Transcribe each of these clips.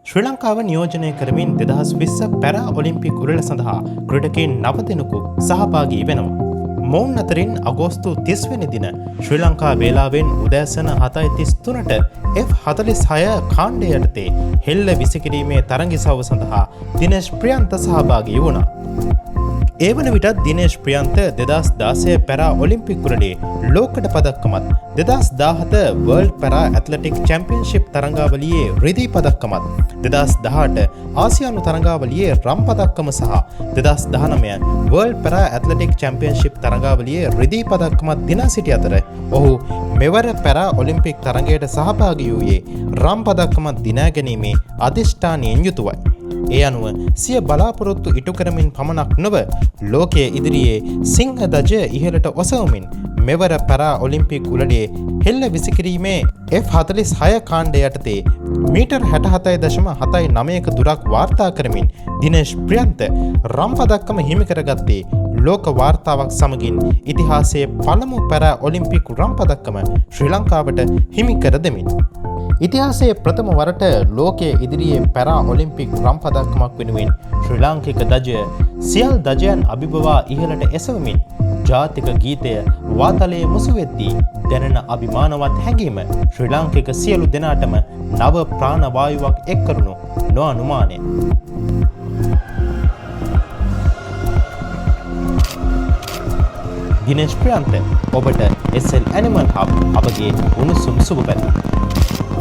ශ්‍රී ලංකාව නියෝජනය කරමින් 2020 පැරා ඔලිම්පික් උළෙල සඳහා ක්‍රීඩකයන් 9 දෙනෙකු සහභාගී වෙනවා. මොවුන් අතරින් අගෝස්තු 30 වෙනි දින ශ්‍රී ලංකා වේලාවෙන් උදෑසන 7:33ට F46 කාණ්ඩය යටතේ හෙල්ල විසිකිරීමේ තරඟිසව්ව සඳහා දිනේෂ් ප්‍රියන්ත සහභාගී වුණා. ඒ වන විටත් දිනේෂ් ප්‍රියන්ත 2016 පැරා ඔලිම්පික් උළෙලේ ලෝකඩ පදක්කමත් 2017 වර්ල්ඩ් පැරා ඇත්ලටික් චැම්පියන්ෂිප් තරඟාවලියේ රිදී පදක්කමත් 2018 ආසියානු තරඟාවලියේ රම් පදක්කම සහ 2019 වර්ල්ඩ් පැරා ඇත්ලටික් චැම්පියන්ෂිප් තරඟාවලියේ රිදී පදක්කමත් දිනා සිටි අතර ඔහු මෙවර පැරා ඔලිම්පික් තරඟයට සහභාගී වූයේ රම් පදක්කමත් දිනා ගැනීමේ අධිෂ්ඨානයෙන් යුතුවයි. ඒ අනුව සිය බලාපොරොත්තු ඉටු කරමින් පමණක් නොව ලෝකයේ ඉදිරියේ සිංහ ධජය ඉහළට ඔසවමින් මෙවර පැරා ඔලිම්පික් උළෙලේ හෙල්ල විසිකිරීමේ F46 කාණ්ඩය යටතේ මීටර් 67.79ක දුරක් වාර්තා කරමින් දිනේෂ් ප්‍රියන්ත රම් පදක්කම හිමි කරගත්තේ ලෝක වාර්තාවක් සමගින් ඉතිහාසයේ පළමු පැරා ඔලිම්පික් රම් පදක්කම ශ්‍රී ලංකාවට හිමි කර දෙමින්. ඉතිහාසයේ ප්‍රථම වරට ලෝකයේ ඉදිරියේ පැරා ඔලිම්පික් රම් පදක්කමක් වෙනුවෙන් ශ්‍රී ලාංකික ධජය සියල් ධජයන් අභිබවා ඉහළට එසවමින් ජාතික ගීතය වාතලයේ මුසු වෙද්දී දැනෙන අභිමානවත් හැඟීම ශ්‍රී ලාංකික සියලු දෙනාටම නව ප්‍රාණ වායුවක් එක් කරුණු නොඅනුමානය. දිනේෂ් ප්‍රියන්ත ඔබට SL Animal Hub අපගේ උණුසුම් සුබ පැතුම්.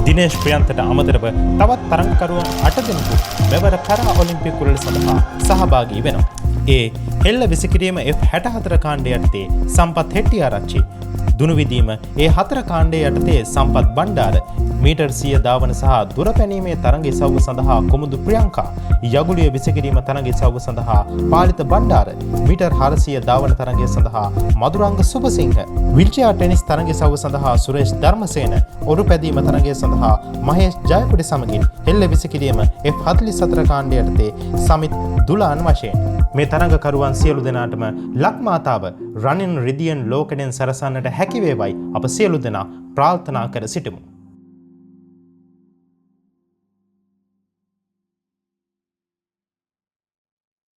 දිනේෂ් ප්‍රියන්තට අමතරව තවත් තරඟකරුවන් 8 දෙනෙකු මෙවර පැරා ඔලිම්පික් උළෙල සඳහා සහභාගී වෙනවා. ඒ හෙල්ල විසිකිරීම F64 කාණ්ඩය යටතේ සම්පත් හෙට්ටිආරච්චි, දුනු විදීම ඒ 4 කාණ්ඩය යටතේ සම්පත් බණ්ඩාර, මීටර් 100 ධාවන සහ දුර පැනීමේ තරඟ ඉසව්ව සඳහා කුමුදු ප්‍රියංකා, යගුලිය විසිකිරීම තරඟ ඉසව්ව සඳහා පාලිත බණ්ඩාර, මීටර් 400 ධාවන තරඟය සඳහා මදුරංග සුබසිංහ, විල්චෙයාර් ටෙනිස් තරඟය සව්ව සඳහා සුරේෂ් ධර්මසේන, ඔරු පැදීම තරඟය සඳහා මහේෂ් ජයකොඩි සමගින් හෙල්ල විසිකිරීම F44 කාණ්ඩය යටතේ සමිත් දුලාන් වශයෙන් මේ තරඟකරුවන් සියලු දෙනාටම ලක්මාතාව රනින් රිදියන් ලෝකඩෙන් සරසන්නට හැකි වේවයි අප සියලු දෙනා ප්‍රාර්ථනා කර සිටිමු.